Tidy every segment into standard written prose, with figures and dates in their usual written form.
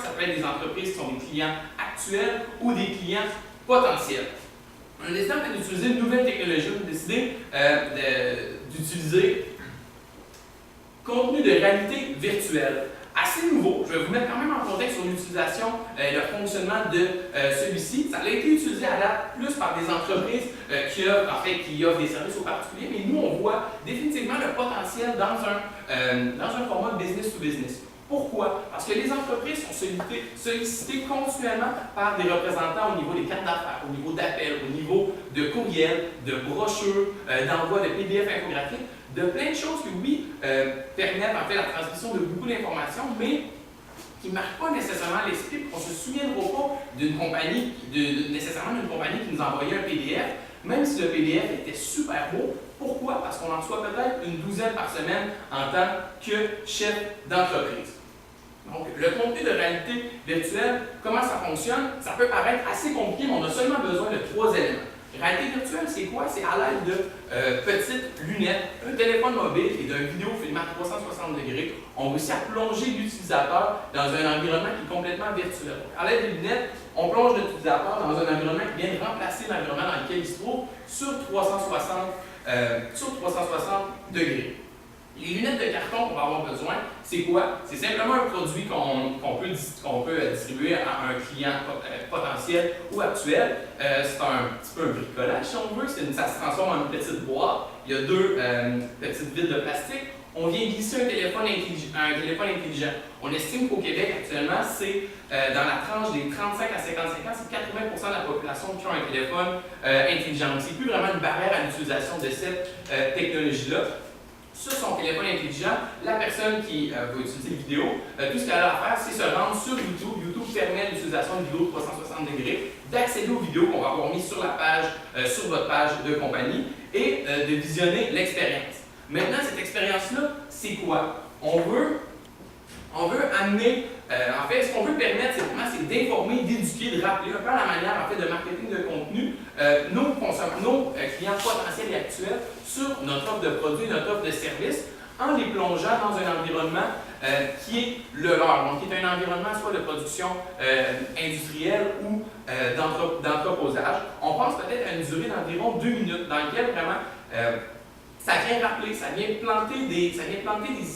ça peut être des entreprises qui sont des clients actuels ou des clients potentiels. On a décidé en fait d'utiliser une nouvelle technologie, on a décidé d'utiliser contenu de réalité virtuelle. Assez nouveau, je vais vous mettre quand même en contexte sur l'utilisation et le fonctionnement de celui-ci. Ça a été utilisé à date plus par des entreprises qui offrent des services aux particuliers, mais nous on voit définitivement le potentiel dans un format business to business. Pourquoi? Parce que les entreprises sont sollicitées continuellement par des représentants au niveau des cartes d'affaires, au niveau d'appels, au niveau de courriels, de brochures, d'envoi de PDF infographiques, de plein de choses qui, oui, permettent en fait la transmission de beaucoup d'informations, mais qui ne marquent pas nécessairement l'esprit. On ne se souviendra pas d'une compagnie, nécessairement d'une compagnie qui nous envoyait un PDF, même si le PDF était super beau. Pourquoi? Parce qu'on en reçoit peut-être une douzaine par semaine en tant que chef d'entreprise. Donc, le contenu de réalité virtuelle, comment ça fonctionne? Ça peut paraître assez compliqué, mais on a seulement besoin de 3 éléments. Réalité virtuelle, c'est quoi? C'est à l'aide de petites lunettes, un téléphone mobile et d'un vidéo filmé à 360 degrés. On réussit à plonger l'utilisateur dans un environnement qui est complètement virtuel. Donc, à l'aide des lunettes, on plonge l'utilisateur dans un environnement qui vient de remplacer l'environnement dans lequel il se trouve sur 360 degrés. Les lunettes de carton qu'on va avoir besoin, c'est quoi? C'est simplement un produit qu'on peut distribuer à un client potentiel ou actuel. C'est un petit peu un bricolage, si on veut. Ça se transforme en une petite boîte. Il y a 2 petites vides de plastique. On vient glisser un téléphone intelligent. On estime qu'au Québec, actuellement, c'est dans la tranche des 35 à 55 ans, c'est 80% de la population qui ont un téléphone intelligent. Donc, c'est plus vraiment une barrière à l'utilisation de cette technologie-là. Sur son téléphone intelligent, la personne qui va utiliser la vidéo, tout ce qu'elle a à faire, c'est se rendre sur YouTube. YouTube permet l'utilisation de vidéos de 360 degrés, d'accéder aux vidéos qu'on va avoir mises sur la page, sur votre page de compagnie et de visionner l'expérience. Maintenant, cette expérience-là, c'est quoi? On veut amener, en fait, ce qu'on veut permettre, c'est d'informer, d'éduquer, de rappeler un peu à la manière en fait, de marketing de contenu nos clients potentiels et actuels sur notre offre de produits, notre offre de services, en les plongeant dans un environnement qui est le leur, donc qui est un environnement soit de production industrielle ou d'entreposage. On pense peut-être à une durée d'environ 2 minutes dans laquelle vraiment ça vient rappeler, ça vient planter des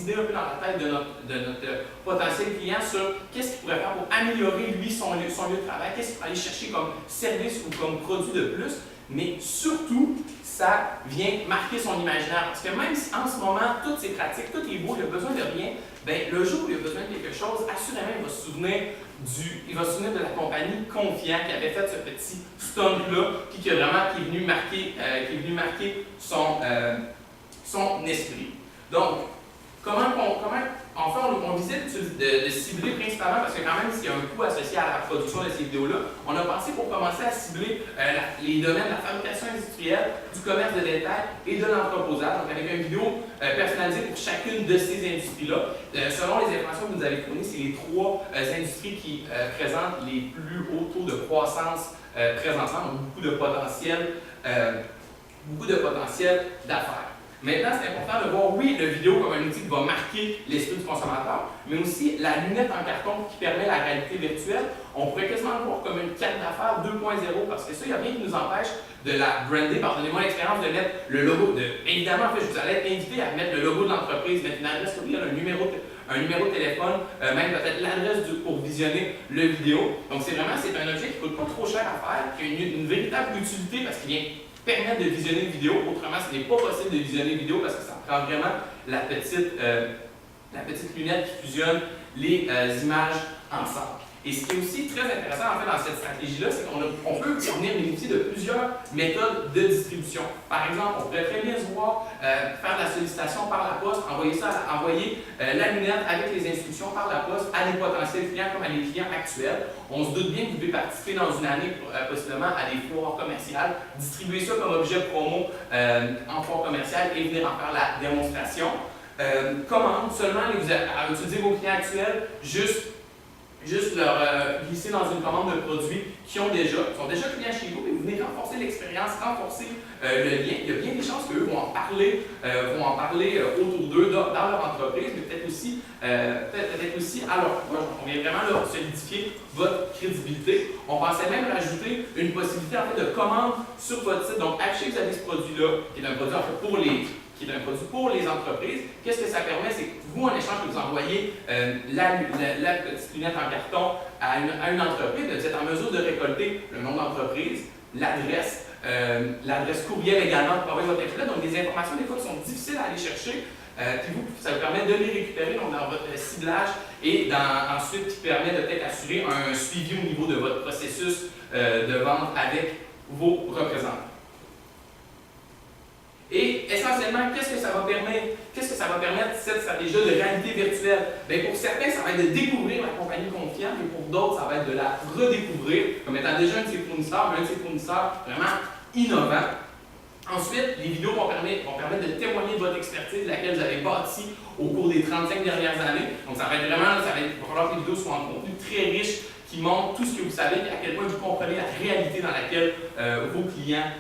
idées un peu dans la tête de notre potentiel client sur qu'est-ce qu'il pourrait faire pour améliorer lui son lieu de travail, qu'est-ce qu'il pourrait aller chercher comme service ou comme produit de plus, mais surtout, ça vient marquer son imaginaire. Parce que même si en ce moment, toutes ces pratiques, tout est beau, il a besoin de rien, bien, le jour où il a besoin de quelque chose, assurément, il va se souvenir de la compagnie Confiant qui avait fait ce petit stunt-là, qui est venu marquer son esprit. Donc, comment on décide de cibler principalement, parce que quand même, s'il y a un coût associé à la production de ces vidéos-là, on a pensé pour commencer à cibler les domaines de la fabrication industrielle, du commerce de détail et de l'entreposage, donc avec une vidéo personnalisée pour chacune de ces industries-là. Selon les informations que vous nous avez fournies, c'est les 3 industries qui présentent les plus hauts taux de croissance présentement, donc beaucoup de potentiel d'affaires. Maintenant, c'est important de voir, oui, la vidéo comme un outil qui va marquer l'esprit du consommateur, mais aussi la lunette en carton qui permet la réalité virtuelle. On pourrait quasiment le voir comme une carte d'affaires 2.0 parce que ça, il n'y a rien qui nous empêche de la brander. Pardonnez-moi l'expérience de mettre le logo. Évidemment, en fait, je vous allais être invité à mettre le logo de l'entreprise, mettre une adresse courriel, un numéro de téléphone, même peut-être l'adresse pour visionner la vidéo. Donc, c'est un objet qui ne coûte pas trop cher à faire, qui a une véritable utilité parce qu'il vient permettre de visionner une vidéo. Autrement, ce n'est pas possible de visionner une vidéo parce que ça prend vraiment la petite lunette qui fusionne les images ensemble. Et ce qui est aussi très intéressant en fait dans cette stratégie-là, c'est qu'on peut venir bénéficier de plusieurs méthodes de distribution. Par exemple, on pourrait très bien se voir faire de la sollicitation par la poste, envoyer la lunette avec les instructions par la poste à des potentiels clients comme à des clients actuels. On se doute bien que vous devez participer dans une année possiblement à des foires commerciales, distribuer ça comme objet promo en foire commerciale et venir en faire la démonstration. Commande seulement à utiliser vos clients actuels, juste juste leur glisser dans une commande de produits qui sont déjà clients chez vous, mais vous venez renforcer l'expérience, renforcer le lien. Il y a bien des chances qu'eux vont en parler autour d'eux dans leur entreprise, mais peut-être aussi à leur proche. On vient vraiment là solidifier votre crédibilité. On pensait même rajouter une possibilité en fait de commande sur votre site. Donc, afficher que vous avez ce produit-là, qui est un produit en fait pour les entreprises. Qu'est-ce que ça permet? C'est que vous, en échange, vous envoyez la petite lunette en carton à une entreprise, vous êtes en mesure de récolter le nom d'entreprise, l'adresse courriel également pour envoyer votre infolette. Donc, des informations, des fois, qui sont difficiles à aller chercher. Puis vous, ça vous permet de les récupérer donc, dans votre ciblage et ensuite qui permet de peut-être assurer un suivi au niveau de votre processus de vente avec vos représentants. Et essentiellement, qu'est-ce que ça va permettre cette stratégie de réalité virtuelle? Bien, pour certains, ça va être de découvrir la compagnie confiante, et pour d'autres, ça va être de la redécouvrir comme étant déjà un de ses fournisseurs, mais un de ses fournisseurs vraiment innovant. Ensuite, les vidéos vont permettre de témoigner de votre expertise, laquelle vous avez bâti au cours des 35 dernières années. Donc, ça va être vraiment, il va falloir que les vidéos soient en contenu très riche, qui montre tout ce que vous savez et à quel point vous comprenez la réalité dans laquelle vos clients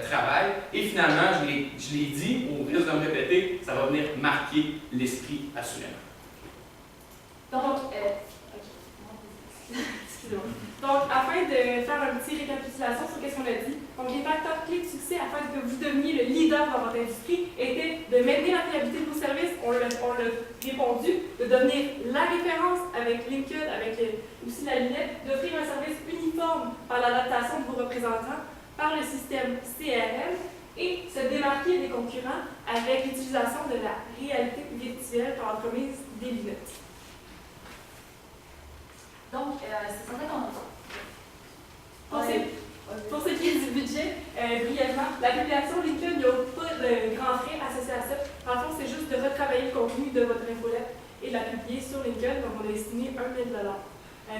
travaillent. Et finalement, je l'ai dit, au risque de me répéter, ça va venir marquer l'esprit assurément. Donc, excusez-moi. Donc, afin de faire un petit récapitulation sur ce qu'on a dit, donc les facteurs clés de succès afin que vous deveniez le leader dans votre industrie étaient de maintenir la fiabilité de vos services, on l'a répondu, de devenir la référence avec LinkedIn, avec aussi la lunette, d'offrir un service uniforme par l'adaptation de vos représentants, par le système CRM et se démarquer des concurrents avec l'utilisation de la réalité virtuelle par l'entremise des lunettes. Donc, c'est certain qu'on pour ce qui est du budget, brièvement, la publication LinkedIn, il n'y a pas de grands frais associés à ça. En fond, c'est juste de retravailler le contenu de votre infolette et de la publier sur LinkedIn, donc on a estimé 1 000 $.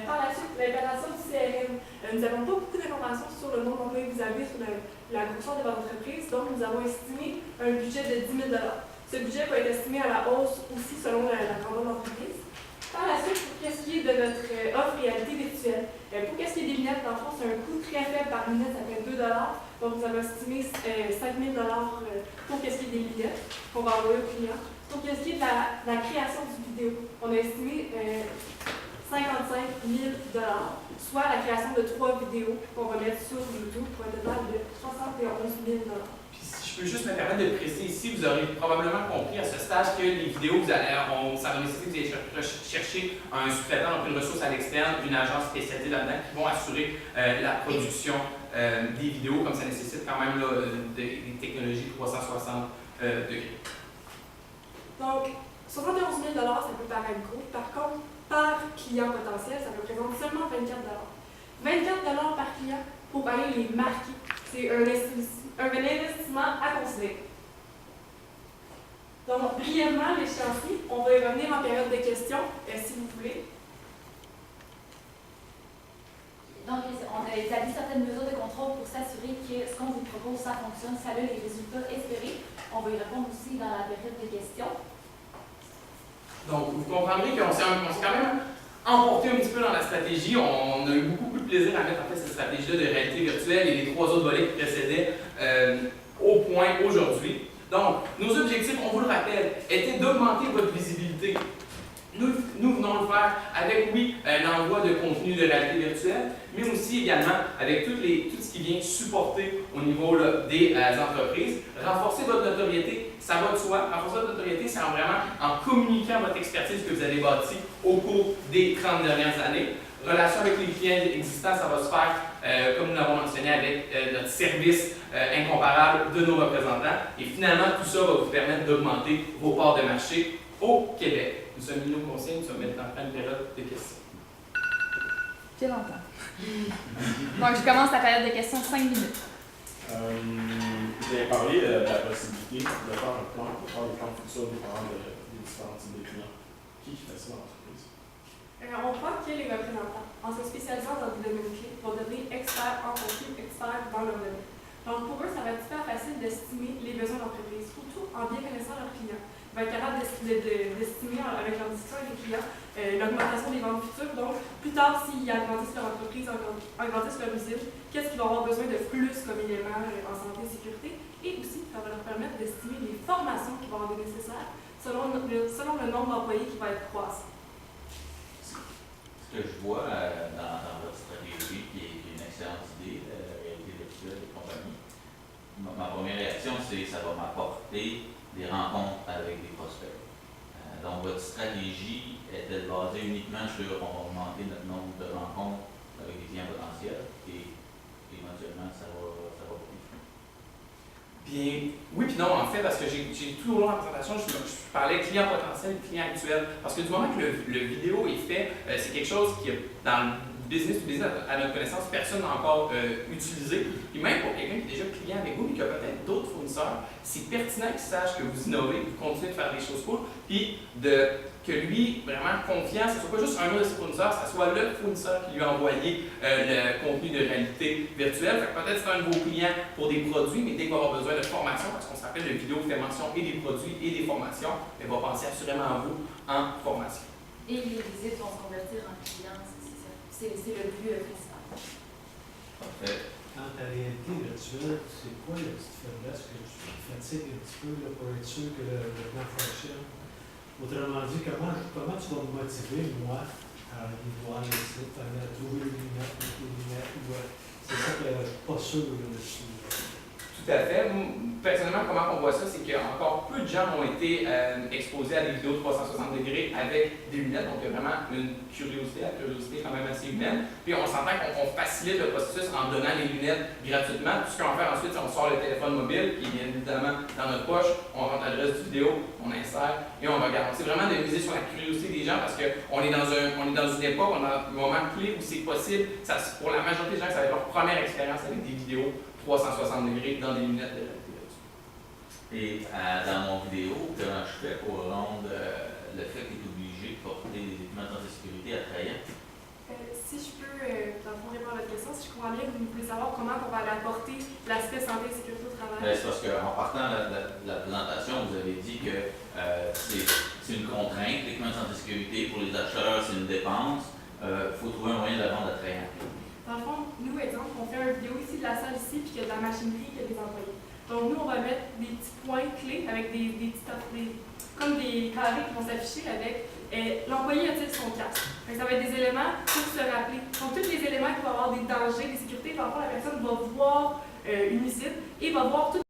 Par la suite, l'implantation du CRM. Nous n'avons pas beaucoup d'informations sur le nombre d'employés que vous avez, sur la grosseur de votre entreprise, donc nous avons estimé un budget de 10 000 $. Ce budget peut être estimé à la hausse aussi selon la grandeur de l'entreprise. Par la suite, pour ce qui est de notre offre réalité virtuelle, pour ce qui est des lunettes, dans le fond, c'est un coût très faible par lunette, ça fait 2 $. Donc, nous avons estimé 5 000 $ pour ce qui est des lunettes qu'on va envoyer aux clients. Pour ce qui est de la création du vidéo, on a estimé 55 000 $, soit la création de 3 vidéos qu'on va mettre sur YouTube pour un total de 71 000 $. Je peux juste me permettre de préciser ici, vous aurez probablement compris à ce stade que les vidéos, ça va nécessiter que vous allez chercher un sous-traitant, donc une ressource à l'externe, une agence spécialisée là-dedans qui vont assurer la production des vidéos, comme ça nécessite quand même là, des technologies 360 degrés. Donc, 71 000 $, ça peut paraître gros. Par contre, par client potentiel, ça représente seulement 24 $. 24 $ par client pour aller les marquer. C'est un investissement à considérer. Donc, brièvement, l'échéancier, on va y revenir en période de questions, si vous voulez. Donc, on a établi certaines mesures de contrôle pour s'assurer que ce qu'on vous propose, ça fonctionne, ça a les résultats espérés. On va y répondre aussi dans la période de questions. Donc, vous comprendrez qu'on s'est quand même emporté un petit peu dans la stratégie. On a eu beaucoup de plaisir à mettre en fait cette stratégie-là de réalité virtuelle et les 3 autres volets qui précédaient au point aujourd'hui. Donc, nos objectifs, on vous le rappelle, étaient d'augmenter votre visibilité. Nous venons le faire avec, oui, l'envoi de contenu de réalité virtuelle, mais aussi également avec tout ce qui vient supporter au niveau là, des entreprises. Renforcer votre notoriété, ça va de soi. Renforcer votre notoriété, c'est vraiment en communiquant votre expertise que vous avez bâtie au cours des 30 dernières années. Relation avec les clients existants, ça va se faire, comme nous l'avons mentionné, avec notre service incomparable de nos représentants. Et finalement, tout ça va vous permettre d'augmenter vos parts de marché au Québec. Nous sommes mis nos conseils, nous sommes maintenant en une période de questions. J'ai longtemps. Donc, je commence la période de questions 5 minutes. Vous avez parlé de la possibilité de faire un plan, de faire des plans futurs dépendant des différents types de clients. Qui fait ça dans l'entreprise? On croit que les représentants, en se spécialisant dans des domaines clés, vont devenir experts en contenu, experts dans leur domaine. Donc, pour eux, ça va être super facile d'estimer les besoins d'entreprise, surtout en bien connaissant leurs clients. Ils vont être capables d'estimer avec leur discussion avec les clients l'augmentation des ventes futures. Donc, plus tard, s'ils agrandissent leur entreprise, agrandissent leur usine, qu'est-ce qu'ils vont avoir besoin de plus comme élément en santé et sécurité. Et aussi, ça va leur permettre d'estimer les formations qui vont être nécessaires selon le nombre d'employés qui va être croissant. Ce que je vois dans votre stratégie, qui est une excellente idée, la réalité virtuelle et compagnie, ma première réaction, c'est que ça va m'apporter des rencontres avec des prospects. Donc, votre stratégie est-elle basée uniquement sur on va augmenter notre nombre de rencontres avec des clients potentiels et éventuellement ça va beaucoup plus? Bien, oui puis non, en fait, parce que j'ai tout au long de la présentation, je parlais client potentiel et client actuel. Parce que du moment que le vidéo est fait, c'est quelque chose qui, dans le business à notre connaissance, personne n'a encore utilisé. Puis même pour quelqu'un qui est déjà client avec vous, mais qui a peut-être d'autres fournisseurs, c'est pertinent qu'il sache que vous innovez, que vous continuez de faire des choses cool, puis que lui, vraiment confiant, ce ne soit pas juste un autre de ses fournisseurs, que ce soit le fournisseur qui lui a envoyé le contenu de réalité virtuelle. Fait que peut-être c'est un de vos clients pour des produits, mais dès qu'il va avoir besoin de formation, parce qu'on s'appelle le vidéo fait mention et des produits et des formations, il va penser assurément à vous en formation. Et les visites vont se convertir en clients, c'est le but principal. Parfait. Dans ta réalité virtuelle, c'est quoi la petite faiblesse que tu fatigues un petit peu là, pour être sûr que le plan fonctionne? Autrement dit, comment tu vas me motiver, moi, à aller voir le site, à aller trouver les lunettes, c'est ça que je ne suis pas sûr là-dessus. Tout à fait. Personnellement, comment on voit ça, c'est qu'encore peu de gens ont été exposés à des vidéos de 360 degrés avec des lunettes. Donc, il y a vraiment une curiosité. La curiosité est quand même assez humaine. Puis, on s'entend qu'on facilite le processus en donnant les lunettes gratuitement. Tout ce qu'on va faire ensuite, c'est on sort le téléphone mobile, qui est bien évidemment dans notre poche. On rentre l'adresse du vidéo, on insère et on regarde. C'est vraiment de miser sur la curiosité des gens parce qu'on est dans une époque, on est dans un moment clé où c'est possible. Pour la majorité des gens, ça va être leur première expérience avec des vidéos 360 degrés dans des lunettes de réalité virtuelle. Et dans mon vidéo, comment je fais pour rendre le fait qu'il est obligé de porter des équipements de sécurité attrayants? Si je peux, dans le fond, répondre à votre question, si je comprends bien que vous voulez savoir comment on va aller apporter l'aspect santé et sécurité au travail. C'est parce qu'en partant de la présentation, vous avez dit que c'est une contrainte, l'équipement de santé et sécurité pour les acheteurs, c'est une dépense. Il faut trouver un moyen de la vendre attrayant. Dans le fond, nous, exemple, on fait une vidéo ici de la salle ici, puis qu'il y a de la machinerie, il y a des employés. Donc, nous, on va mettre des petits points clés avec comme des carrés qui vont s'afficher avec l'employé a-t-il son casque. Donc, ça va être des éléments pour se rappeler. Donc, tous les éléments qui vont avoir des dangers, des sécurités, parfois la personne va voir une usine et va voir tous